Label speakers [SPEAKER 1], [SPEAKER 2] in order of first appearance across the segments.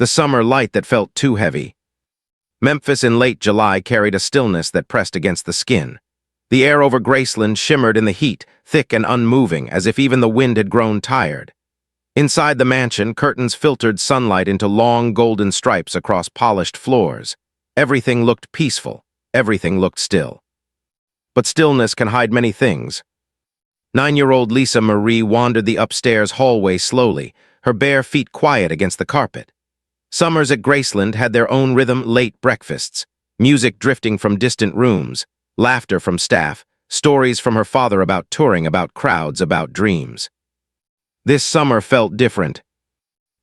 [SPEAKER 1] the summer light that felt too heavy. Memphis in late July carried a stillness that pressed against the skin. The air over Graceland shimmered in the heat, thick and unmoving, as if even the wind had grown tired. Inside the mansion, curtains filtered sunlight into long golden stripes across polished floors. Everything looked peaceful. Everything looked still. But stillness can hide many things. 9-year-old Lisa Marie wandered the upstairs hallway slowly, her bare feet quiet against the carpet. Summers at Graceland had their own rhythm: late breakfasts, music drifting from distant rooms, laughter from staff, stories from her father about touring, about crowds, about dreams. This summer felt different.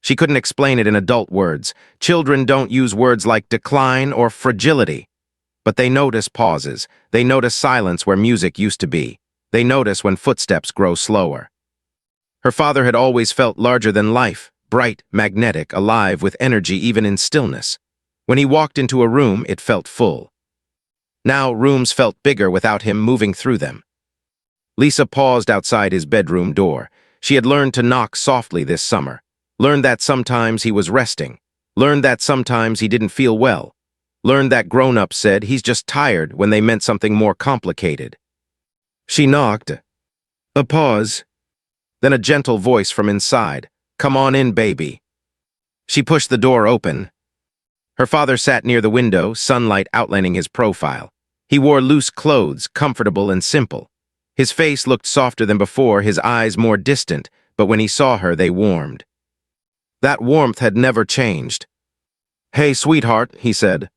[SPEAKER 1] She couldn't explain it in adult words. Children don't use words like decline or fragility. But they notice pauses. They notice silence where music used to be. They notice when footsteps grow slower. Her father had always felt larger than life, bright, magnetic, alive, with energy even in stillness. When he walked into a room, it felt full. Now rooms felt bigger without him moving through them. Lisa paused outside his bedroom door. She had learned to knock softly this summer, learned that sometimes he was resting, learned that sometimes he didn't feel well, learned that grown-ups said he's just tired when they meant something more complicated. She knocked. A pause. Then a gentle voice from inside. "Come on in, baby." She pushed the door open. Her father sat near the window, sunlight outlining his profile. He wore loose clothes, comfortable and simple. His face looked softer than before, his eyes more distant, but when he saw her, they warmed. That warmth had never changed. "Hey, sweetheart," he said.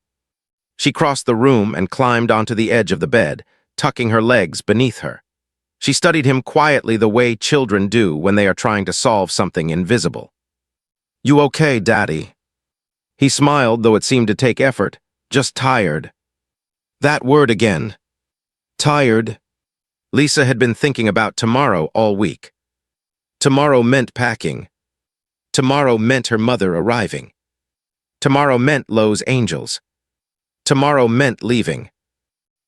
[SPEAKER 1] She crossed the room and climbed onto the edge of the bed, tucking her legs beneath her. She studied him quietly, the way children do when they are trying to solve something invisible. "You okay, Daddy?" He smiled, though it seemed to take effort. "Just tired." That word again. Tired. Lisa had been thinking about tomorrow all week. Tomorrow meant packing. Tomorrow meant her mother arriving. Tomorrow meant Lowe's Angels. Tomorrow meant leaving.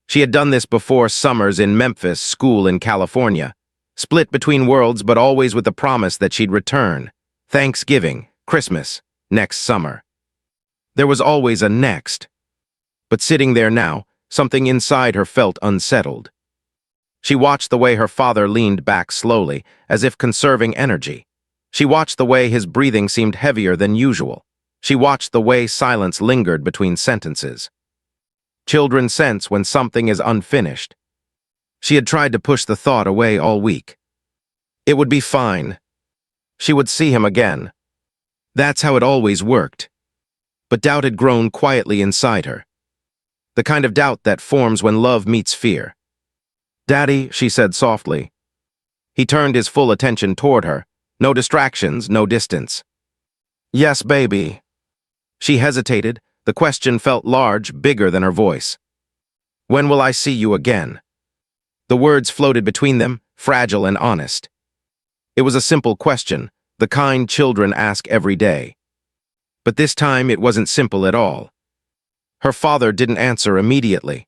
[SPEAKER 1] She had done this before: summers in Memphis, school in California. Split between worlds, but always with the promise that she'd return. Thanksgiving, Christmas, next summer. There was always a next. But sitting there now, something inside her felt unsettled. She watched the way her father leaned back slowly, as if conserving energy. She watched the way his breathing seemed heavier than usual. She watched the way silence lingered between sentences. Children sense when something is unfinished. She had tried to push the thought away all week. It would be fine. She would see him again. That's how it always worked. But doubt had grown quietly inside her. The kind of doubt that forms when love meets fear. "Daddy," she said softly. He turned his full attention toward her. No distractions, no distance. "Yes, baby." She hesitated. The question felt large, bigger than her voice. "When will I see you again?" The words floated between them, fragile and honest. It was a simple question, the kind children ask every day. But this time it wasn't simple at all. Her father didn't answer immediately.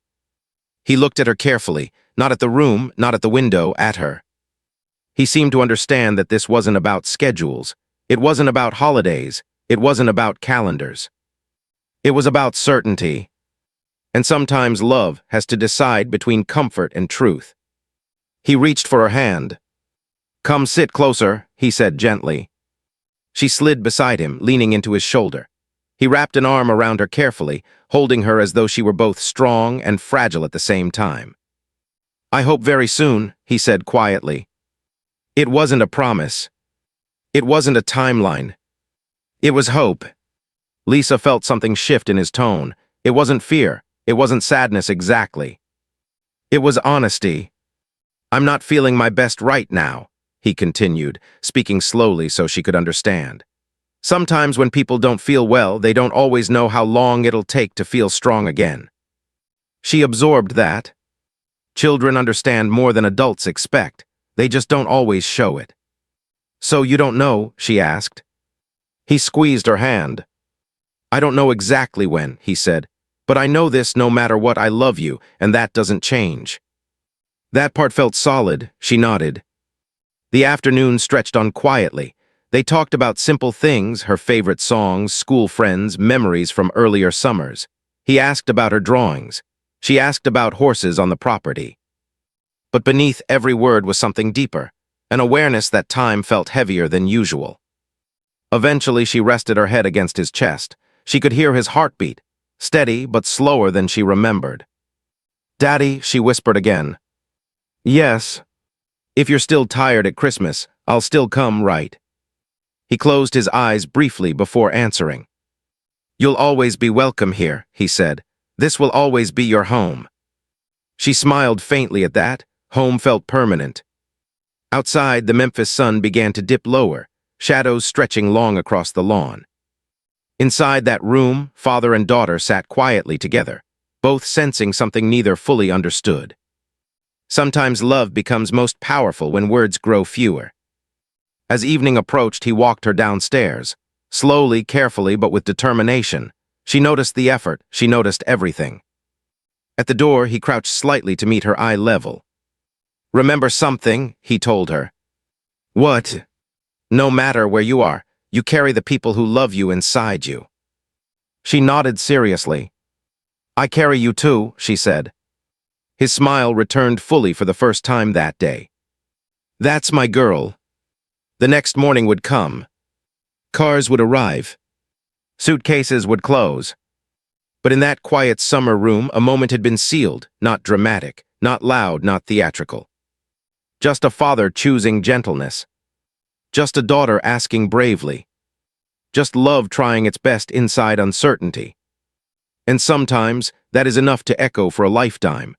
[SPEAKER 1] He looked at her carefully, not at the room, not at the window, at her. He seemed to understand that this wasn't about schedules. It wasn't about holidays. It wasn't about calendars. It was about certainty. And sometimes love has to decide between comfort and truth. He reached for her hand. "Come sit closer," he said gently. She slid beside him, leaning into his shoulder. He wrapped an arm around her carefully, holding her as though she were both strong and fragile at the same time. "I hope very soon," he said quietly. It wasn't a promise. It wasn't a timeline. It was hope. Lisa felt something shift in his tone. It wasn't fear. It wasn't sadness exactly. It was honesty. "I'm not feeling my best right now," he continued, speaking slowly so she could understand. "Sometimes when people don't feel well, they don't always know how long it'll take to feel strong again." She absorbed that. Children understand more than adults expect. They just don't always show it. "So you don't know?" she asked. He squeezed her hand. "I don't know exactly when," he said, "but I know this: no matter what, I love you, and that doesn't change." That part felt solid. She nodded. The afternoon stretched on quietly. They talked about simple things, her favorite songs, school friends, memories from earlier summers. He asked about her drawings. She asked about horses on the property. But beneath every word was something deeper, an awareness that time felt heavier than usual. Eventually, she rested her head against his chest. She could hear his heartbeat, steady but slower than she remembered. "Daddy," she whispered again. "Yes. If you're still tired at Christmas, I'll still come, right?" He closed his eyes briefly before answering. "You'll always be welcome here," he said. "This will always be your home." She smiled faintly at that. Home felt permanent. Outside, the Memphis sun began to dip lower, shadows stretching long across the lawn. Inside that room, father and daughter sat quietly together, both sensing something neither fully understood. Sometimes love becomes most powerful when words grow fewer. As evening approached, he walked her downstairs. Slowly, carefully, but with determination. She noticed the effort, she noticed everything. At the door, he crouched slightly to meet her eye level. "Remember something," he told her. "What?" "No matter where you are, you carry the people who love you inside you." She nodded seriously. "I carry you too," she said. His smile returned fully for the first time that day. "That's my girl." The next morning would come. Cars would arrive. Suitcases would close. But in that quiet summer room, a moment had been sealed, not dramatic, not loud, not theatrical. Just a father choosing gentleness. Just a daughter asking bravely. Just love trying its best inside uncertainty. And sometimes, that is enough to echo for a lifetime.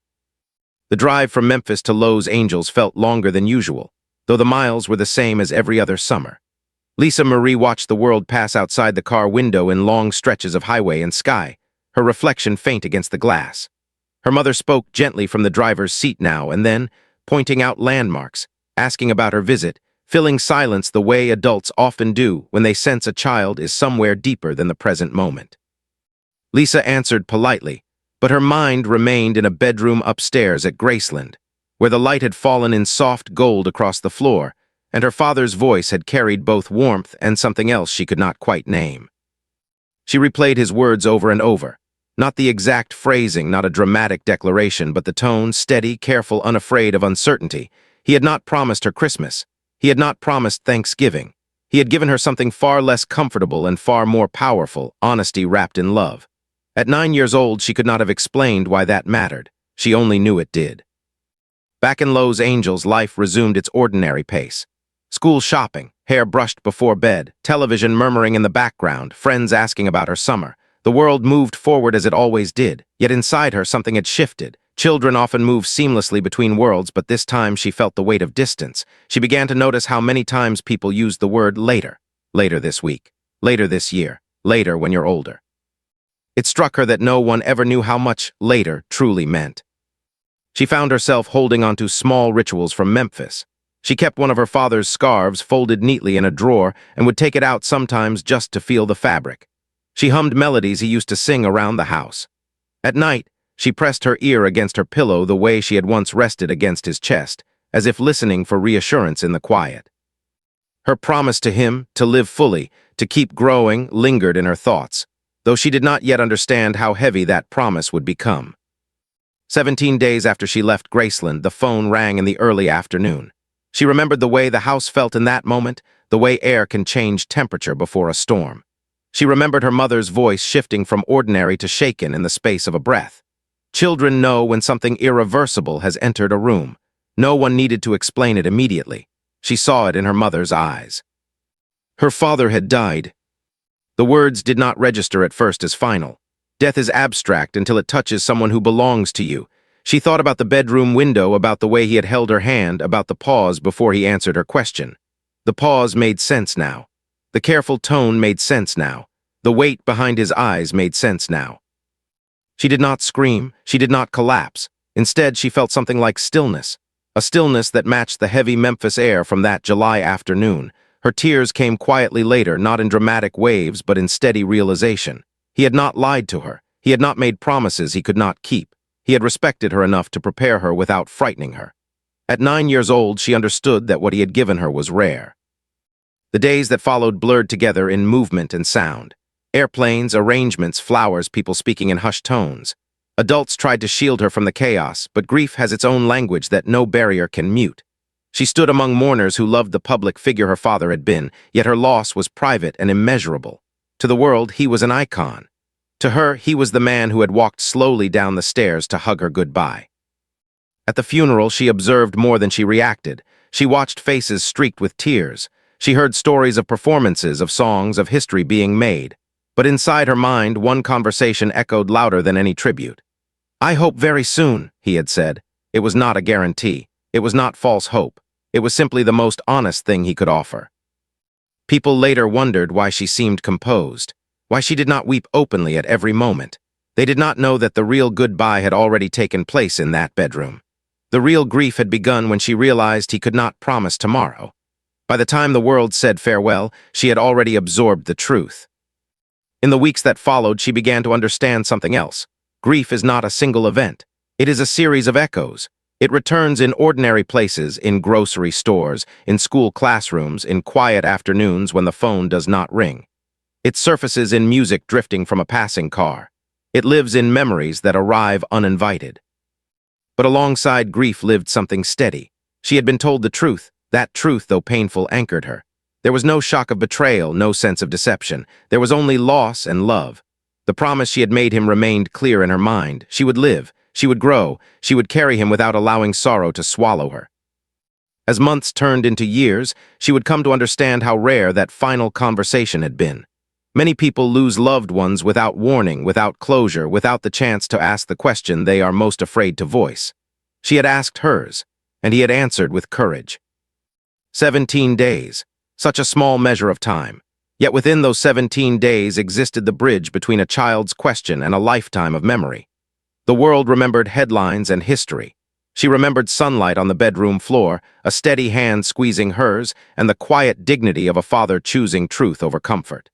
[SPEAKER 1] The drive from Memphis to Los Angeles felt longer than usual, though the miles were the same as every other summer. Lisa Marie watched the world pass outside the car window in long stretches of highway and sky, her reflection faint against the glass. Her mother spoke gently from the driver's seat now and then, pointing out landmarks, asking about her visit, filling silence the way adults often do when they sense a child is somewhere deeper than the present moment. Lisa answered politely, but her mind remained in a bedroom upstairs at Graceland, where the light had fallen in soft gold across the floor, and her father's voice had carried both warmth and something else she could not quite name. She replayed his words over and over, not the exact phrasing, not a dramatic declaration, but the tone, steady, careful, unafraid of uncertainty. He had not promised her Christmas. He had not promised Thanksgiving. He had given her something far less comfortable and far more powerful, honesty wrapped in love. At 9 years old, she could not have explained why that mattered. She only knew it did. Back in Los Angeles, life resumed its ordinary pace. School shopping, hair brushed before bed, television murmuring in the background, friends asking about her summer. The world moved forward as it always did, yet inside her something had shifted. Children often move seamlessly between worlds, but this time she felt the weight of distance. She began to notice how many times people used the word later. Later this week. Later this year. Later when you're older. It struck her that no one ever knew how much later truly meant. She found herself holding onto small rituals from Memphis. She kept one of her father's scarves folded neatly in a drawer and would take it out sometimes just to feel the fabric. She hummed melodies he used to sing around the house. At night, she pressed her ear against her pillow the way she had once rested against his chest, as if listening for reassurance in the quiet. Her promise to him, to live fully, to keep growing, lingered in her thoughts, though she did not yet understand how heavy that promise would become. 17 days after she left Graceland, the phone rang in the early afternoon. She remembered the way the house felt in that moment, the way air can change temperature before a storm. She remembered her mother's voice shifting from ordinary to shaken in the space of a breath. Children know when something irreversible has entered a room. No one needed to explain it immediately. She saw it in her mother's eyes. Her father had died. The words did not register at first as final. Death is abstract until it touches someone who belongs to you. She thought about the bedroom window, about the way he had held her hand, about the pause before he answered her question. The pause made sense now. The careful tone made sense now. The weight behind his eyes made sense now. She did not scream. She did not collapse. Instead, she felt something like stillness. A stillness that matched the heavy Memphis air from that July afternoon. Her tears came quietly later, not in dramatic waves, but in steady realization. He had not lied to her. He had not made promises he could not keep. He had respected her enough to prepare her without frightening her. At 9 years old, she understood that what he had given her was rare. The days that followed blurred together in movement and sound. Airplanes, arrangements, flowers, people speaking in hushed tones. Adults tried to shield her from the chaos, but grief has its own language that no barrier can mute. She stood among mourners who loved the public figure her father had been, yet her loss was private and immeasurable. To the world, he was an icon. To her, he was the man who had walked slowly down the stairs to hug her goodbye. At the funeral, she observed more than she reacted. She watched faces streaked with tears. She heard stories of performances, of songs, of history being made. But inside her mind, one conversation echoed louder than any tribute. "I hope very soon," he had said. It was not a guarantee. It was not false hope. It was simply the most honest thing he could offer. People later wondered why she seemed composed, why she did not weep openly at every moment. They did not know that the real goodbye had already taken place in that bedroom. The real grief had begun when she realized he could not promise tomorrow. By the time the world said farewell, she had already absorbed the truth. In the weeks that followed, she began to understand something else. Grief is not a single event. It is a series of echoes. It returns in ordinary places, in grocery stores, in school classrooms, in quiet afternoons when the phone does not ring. It surfaces in music drifting from a passing car. It lives in memories that arrive uninvited. But alongside grief lived something steady. She had been told the truth. That truth, though painful, anchored her. There was no shock of betrayal, no sense of deception. There was only loss and love. The promise she had made him remained clear in her mind. She would live. She would grow. She would carry him without allowing sorrow to swallow her. As months turned into years, she would come to understand how rare that final conversation had been. Many people lose loved ones without warning, without closure, without the chance to ask the question they are most afraid to voice. She had asked hers, and he had answered with courage. 17 days. Such a small measure of time. Yet within those 17 days existed the bridge between a child's question and a lifetime of memory. The world remembered headlines and history. She remembered sunlight on the bedroom floor, a steady hand squeezing hers, and the quiet dignity of a father choosing truth over comfort.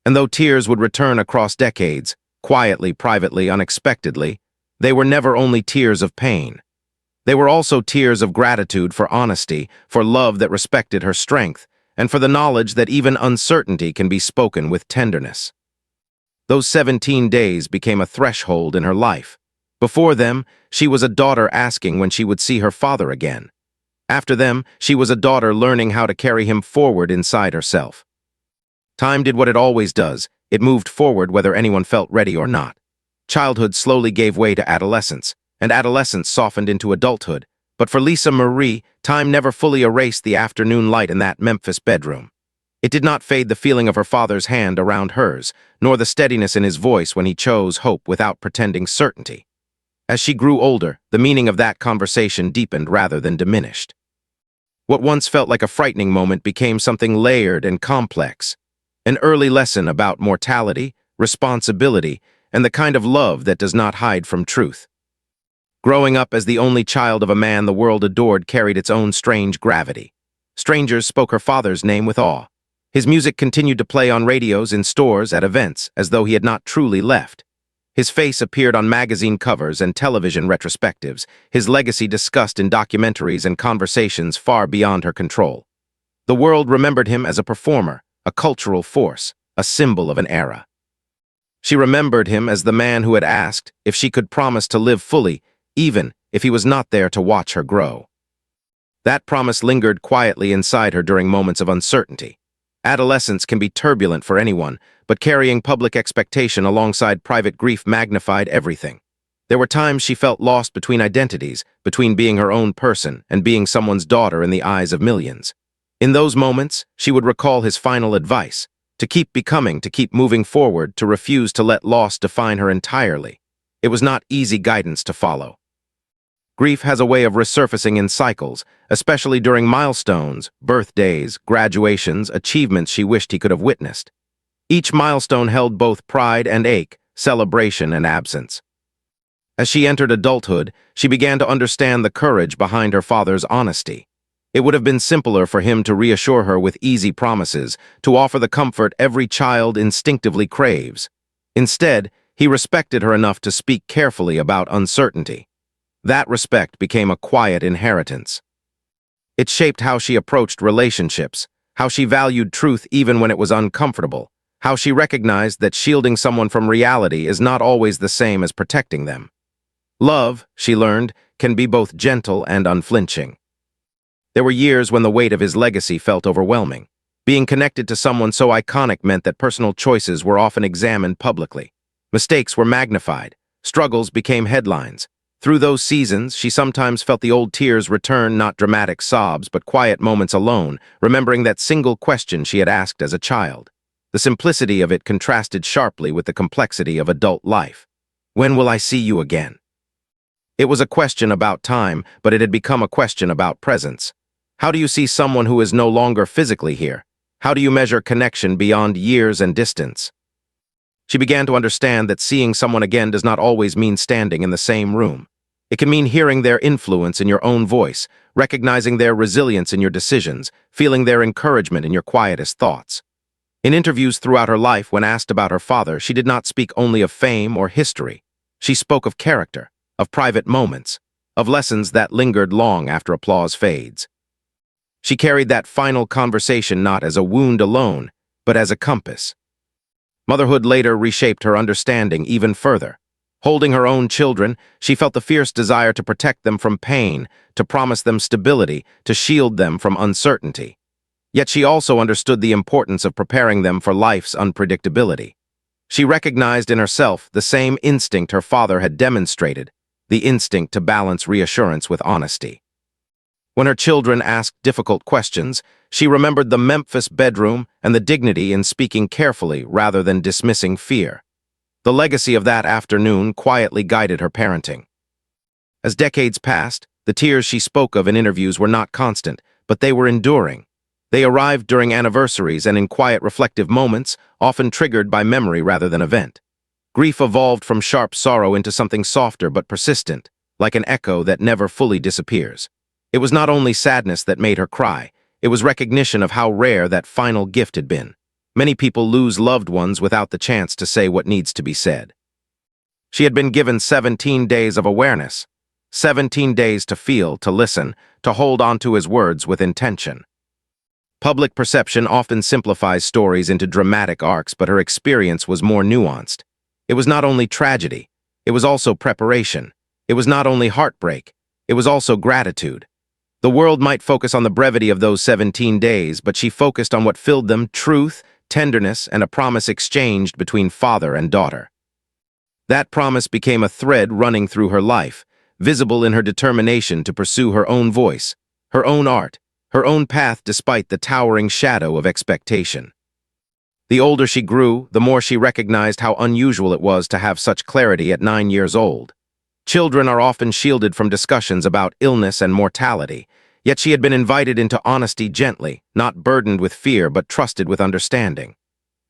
[SPEAKER 1] And though tears would return across decades, quietly, privately, unexpectedly, they were never only tears of pain. They were also tears of gratitude for honesty, for love that respected her strength, and for the knowledge that even uncertainty can be spoken with tenderness. Those 17 days became a threshold in her life. Before them, she was a daughter asking when she would see her father again. After them, she was a daughter learning how to carry him forward inside herself. Time did what it always does. It moved forward whether anyone felt ready or not. Childhood slowly gave way to adolescence, and adolescence softened into adulthood. But for Lisa Marie, time never fully erased the afternoon light in that Memphis bedroom. It did not fade the feeling of her father's hand around hers, nor the steadiness in his voice when he chose hope without pretending certainty. As she grew older, the meaning of that conversation deepened rather than diminished. What once felt like a frightening moment became something layered and complex. An early lesson about mortality, responsibility, and the kind of love that does not hide from truth. Growing up as the only child of a man the world adored carried its own strange gravity. Strangers spoke her father's name with awe. His music continued to play on radios, in stores, at events, as though he had not truly left. His face appeared on magazine covers and television retrospectives, his legacy discussed in documentaries and conversations far beyond her control. The world remembered him as a performer, a cultural force, a symbol of an era. She remembered him as the man who had asked if she could promise to live fully, even if he was not there to watch her grow. That promise lingered quietly inside her during moments of uncertainty. Adolescence can be turbulent for anyone, but carrying public expectation alongside private grief magnified everything. There were times she felt lost between identities, between being her own person and being someone's daughter in the eyes of millions. In those moments, she would recall his final advice, to keep becoming, to keep moving forward, to refuse to let loss define her entirely. It was not easy guidance to follow. Grief has a way of resurfacing in cycles, especially during milestones, birthdays, graduations, achievements she wished he could have witnessed. Each milestone held both pride and ache, celebration and absence. As she entered adulthood, she began to understand the courage behind her father's honesty. It would have been simpler for him to reassure her with easy promises, to offer the comfort every child instinctively craves. Instead, he respected her enough to speak carefully about uncertainty. That respect became a quiet inheritance. It shaped how she approached relationships, how she valued truth even when it was uncomfortable, how she recognized that shielding someone from reality is not always the same as protecting them. Love, she learned, can be both gentle and unflinching. There were years when the weight of his legacy felt overwhelming. Being connected to someone so iconic meant that personal choices were often examined publicly. Mistakes were magnified. Struggles became headlines. Through those seasons, she sometimes felt the old tears return, not dramatic sobs, but quiet moments alone, remembering that single question she had asked as a child. The simplicity of it contrasted sharply with the complexity of adult life. When will I see you again? It was a question about time, but it had become a question about presence. How do you see someone who is no longer physically here? How do you measure connection beyond years and distance? She began to understand that seeing someone again does not always mean standing in the same room. It can mean hearing their influence in your own voice, recognizing their resilience in your decisions, feeling their encouragement in your quietest thoughts. In interviews throughout her life, when asked about her father, she did not speak only of fame or history. She spoke of character, of private moments, of lessons that lingered long after applause fades. She carried that final conversation not as a wound alone, but as a compass. Motherhood later reshaped her understanding even further. Holding her own children, she felt the fierce desire to protect them from pain, to promise them stability, to shield them from uncertainty. Yet she also understood the importance of preparing them for life's unpredictability. She recognized in herself the same instinct her father had demonstrated, the instinct to balance reassurance with honesty. When her children asked difficult questions, she remembered the Memphis bedroom and the dignity in speaking carefully rather than dismissing fear. The legacy of that afternoon quietly guided her parenting. As decades passed, the tears she spoke of in interviews were not constant, but they were enduring. They arrived during anniversaries and in quiet reflective moments, often triggered by memory rather than event. Grief evolved from sharp sorrow into something softer but persistent, like an echo that never fully disappears. It was not only sadness that made her cry, it was recognition of how rare that final gift had been. Many people lose loved ones without the chance to say what needs to be said. She had been given 17 days of awareness, 17 days to feel, to listen, to hold on to his words with intention. Public perception often simplifies stories into dramatic arcs, but her experience was more nuanced. It was not only tragedy, it was also preparation. It was not only heartbreak, it was also gratitude. The world might focus on the brevity of those 17 days, but she focused on what filled them: truth, tenderness, and a promise exchanged between father and daughter. That promise became a thread running through her life, visible in her determination to pursue her own voice, her own art, her own path despite the towering shadow of expectation. The older she grew, the more she recognized how unusual it was to have such clarity at 9 years old. Children are often shielded from discussions about illness and mortality, yet she had been invited into honesty gently, not burdened with fear but trusted with understanding.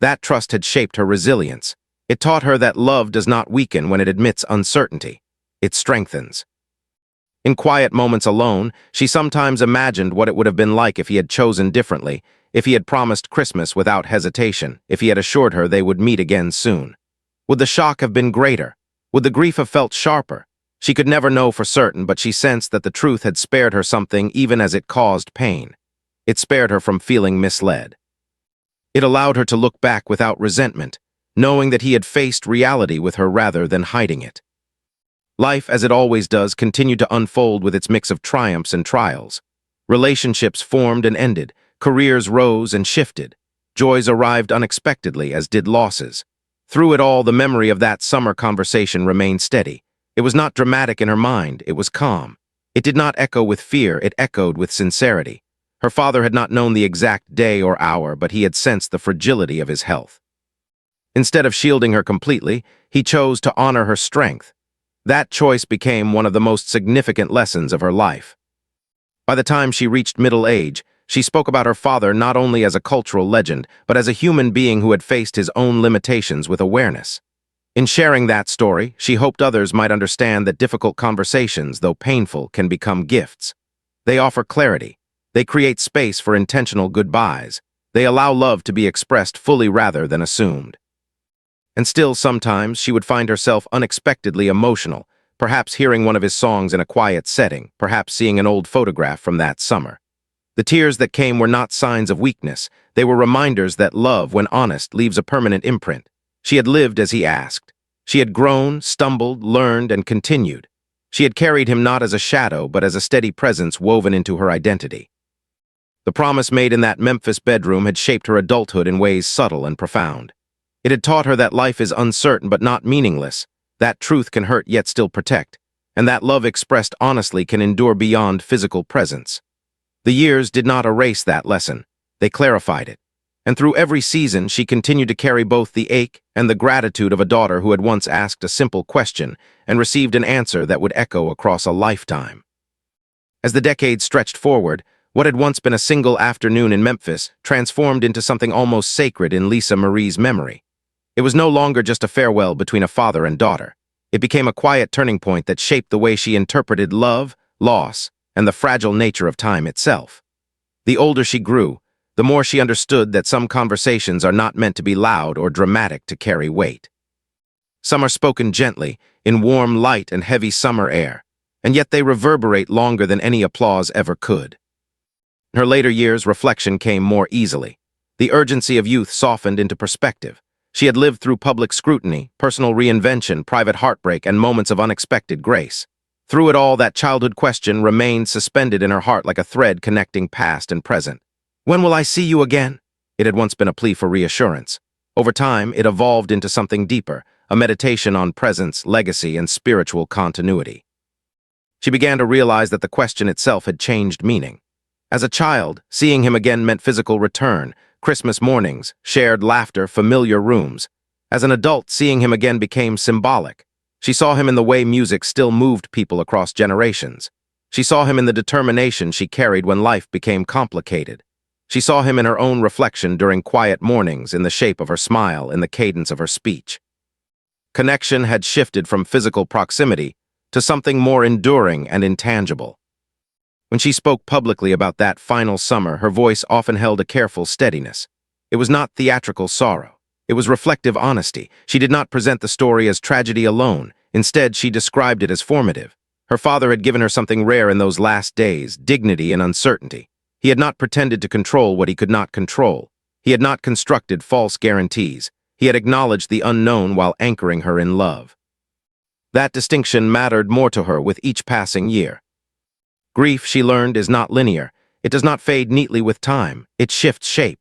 [SPEAKER 1] That trust had shaped her resilience. It taught her that love does not weaken when it admits uncertainty. It strengthens. In quiet moments alone, she sometimes imagined what it would have been like if he had chosen differently, if he had promised Christmas without hesitation, if he had assured her they would meet again soon. Would the shock have been greater? Would the grief have felt sharper? She could never know for certain, but she sensed that the truth had spared her something even as it caused pain. It spared her from feeling misled. It allowed her to look back without resentment, knowing that he had faced reality with her rather than hiding it. Life, as it always does, continued to unfold with its mix of triumphs and trials. Relationships formed and ended, careers rose and shifted. Joys arrived unexpectedly, as did losses. Through it all, the memory of that summer conversation remained steady. It was not dramatic in her mind, it was calm. It did not echo with fear, it echoed with sincerity. Her father had not known the exact day or hour, but he had sensed the fragility of his health. Instead of shielding her completely, he chose to honor her strength. That choice became one of the most significant lessons of her life. By the time she reached middle age, she spoke about her father not only as a cultural legend, but as a human being who had faced his own limitations with awareness. In sharing that story, she hoped others might understand that difficult conversations, though painful, can become gifts. They offer clarity. They create space for intentional goodbyes. They allow love to be expressed fully rather than assumed. And still, sometimes, she would find herself unexpectedly emotional, perhaps hearing one of his songs in a quiet setting, perhaps seeing an old photograph from that summer. The tears that came were not signs of weakness. They were reminders that love, when honest, leaves a permanent imprint. She had lived as he asked. She had grown, stumbled, learned, and continued. She had carried him not as a shadow, but as a steady presence woven into her identity. The promise made in that Memphis bedroom had shaped her adulthood in ways subtle and profound. It had taught her that life is uncertain but not meaningless, that truth can hurt yet still protect, and that love expressed honestly can endure beyond physical presence. The years did not erase that lesson. They clarified it. And through every season, she continued to carry both the ache and the gratitude of a daughter who had once asked a simple question and received an answer that would echo across a lifetime. As the decades stretched forward, what had once been a single afternoon in Memphis transformed into something almost sacred in Lisa Marie's memory. It was no longer just a farewell between a father and daughter. It became a quiet turning point that shaped the way she interpreted love, loss, and the fragile nature of time itself. The older she grew, the more she understood that some conversations are not meant to be loud or dramatic to carry weight. Some are spoken gently, in warm light and heavy summer air, and yet they reverberate longer than any applause ever could. In her later years, reflection came more easily. The urgency of youth softened into perspective. She had lived through public scrutiny, personal reinvention, private heartbreak, and moments of unexpected grace. Through it all, that childhood question remained suspended in her heart like a thread connecting past and present. "When will I see you again?" It had once been a plea for reassurance. Over time, it evolved into something deeper, a meditation on presence, legacy, and spiritual continuity. She began to realize that the question itself had changed meaning. As a child, seeing him again meant physical return, Christmas mornings, shared laughter, familiar rooms. As an adult, seeing him again became symbolic. She saw him in the way music still moved people across generations. She saw him in the determination she carried when life became complicated. She saw him in her own reflection during quiet mornings, in the shape of her smile, in the cadence of her speech. Connection had shifted from physical proximity to something more enduring and intangible. When she spoke publicly about that final summer, her voice often held a careful steadiness. It was not theatrical sorrow. It was reflective honesty. She did not present the story as tragedy alone. Instead, she described it as formative. Her father had given her something rare in those last days, dignity and uncertainty. He had not pretended to control what he could not control. He had not constructed false guarantees. He had acknowledged the unknown while anchoring her in love. That distinction mattered more to her with each passing year. Grief, she learned, is not linear. It does not fade neatly with time. It shifts shape.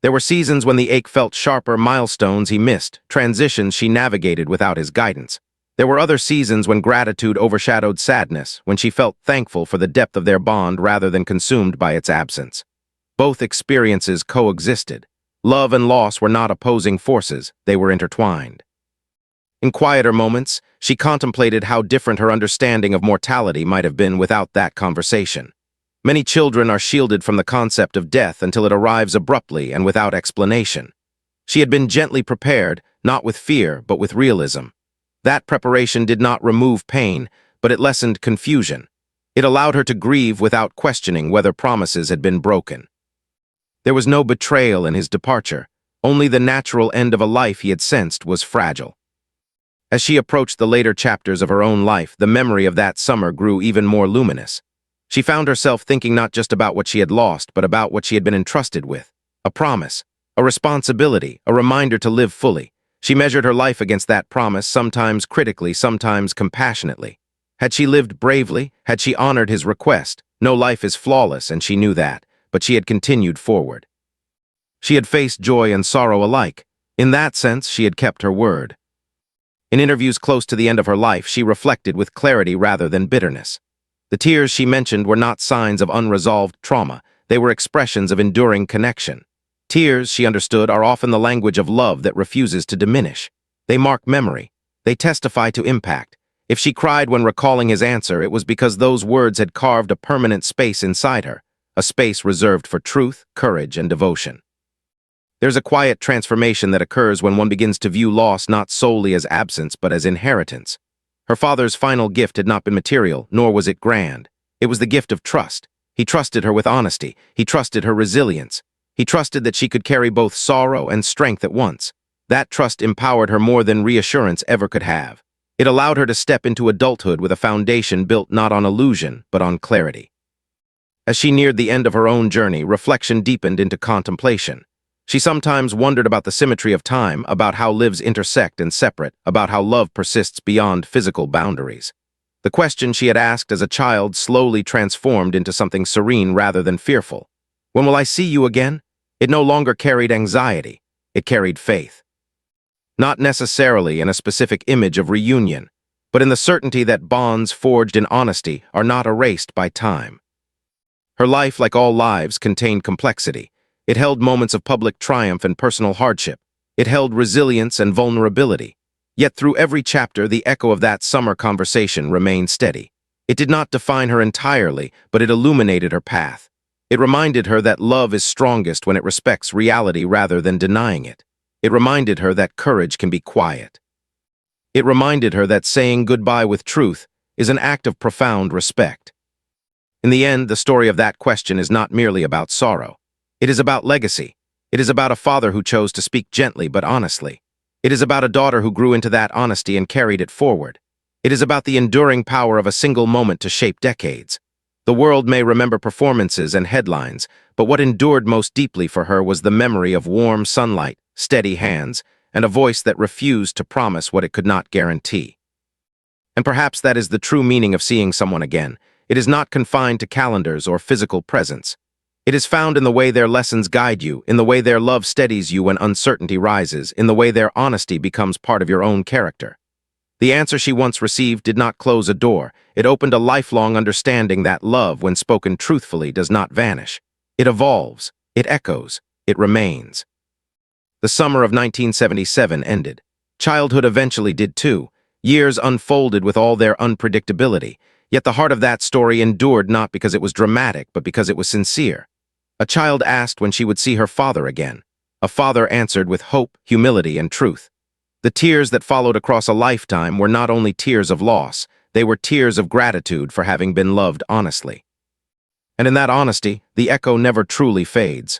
[SPEAKER 1] There were seasons when the ache felt sharper, milestones he missed, transitions she navigated without his guidance. There were other seasons when gratitude overshadowed sadness, when she felt thankful for the depth of their bond rather than consumed by its absence. Both experiences coexisted. Love and loss were not opposing forces, they were intertwined. In quieter moments, she contemplated how different her understanding of mortality might have been without that conversation. Many children are shielded from the concept of death until it arrives abruptly and without explanation. She had been gently prepared, not with fear, but with realism. That preparation did not remove pain, but it lessened confusion. It allowed her to grieve without questioning whether promises had been broken. There was no betrayal in his departure. Only the natural end of a life he had sensed was fragile. As she approached the later chapters of her own life, the memory of that summer grew even more luminous. She found herself thinking not just about what she had lost, but about what she had been entrusted with. A promise, a responsibility, a reminder to live fully. She measured her life against that promise, sometimes critically, sometimes compassionately. Had she lived bravely? Had she honored his request? No life is flawless, and she knew that, but she had continued forward. She had faced joy and sorrow alike. In that sense, she had kept her word. In interviews close to the end of her life, she reflected with clarity rather than bitterness. The tears she mentioned were not signs of unresolved trauma. They were expressions of enduring connection. Tears, she understood, are often the language of love that refuses to diminish. They mark memory. They testify to impact. If she cried when recalling his answer, it was because those words had carved a permanent space inside her, a space reserved for truth, courage, and devotion. There's a quiet transformation that occurs when one begins to view loss not solely as absence but as inheritance. Her father's final gift had not been material, nor was it grand. It was the gift of trust. He trusted her with honesty. He trusted her resilience. He trusted that she could carry both sorrow and strength at once. That trust empowered her more than reassurance ever could have. It allowed her to step into adulthood with a foundation built not on illusion, but on clarity. As she neared the end of her own journey, reflection deepened into contemplation. She sometimes wondered about the symmetry of time, about how lives intersect and separate, about how love persists beyond physical boundaries. The question she had asked as a child slowly transformed into something serene rather than fearful. When will I see you again? It no longer carried anxiety. It carried faith. Not necessarily in a specific image of reunion, but in the certainty that bonds forged in honesty are not erased by time. Her life, like all lives, contained complexity. It held moments of public triumph and personal hardship. It held resilience and vulnerability. Yet through every chapter, the echo of that summer conversation remained steady. It did not define her entirely, but it illuminated her path. It reminded her that love is strongest when it respects reality rather than denying it. It reminded her that courage can be quiet. It reminded her that saying goodbye with truth is an act of profound respect. In the end, the story of that question is not merely about sorrow. It is about legacy. It is about a father who chose to speak gently but honestly. It is about a daughter who grew into that honesty and carried it forward. It is about the enduring power of a single moment to shape decades. The world may remember performances and headlines, but what endured most deeply for her was the memory of warm sunlight, steady hands, and a voice that refused to promise what it could not guarantee. And perhaps that is the true meaning of seeing someone again. It is not confined to calendars or physical presence. It is found in the way their lessons guide you, in the way their love steadies you when uncertainty rises, in the way their honesty becomes part of your own character. The answer she once received did not close a door. It opened a lifelong understanding that love, when spoken truthfully, does not vanish. It evolves, it echoes, it remains. The summer of 1977 ended. Childhood eventually did too. Years unfolded with all their unpredictability. Yet the heart of that story endured not because it was dramatic, but because it was sincere. A child asked when she would see her father again. A father answered with hope, humility, and truth. The tears that followed across a lifetime were not only tears of loss, they were tears of gratitude for having been loved honestly. And in that honesty, the echo never truly fades.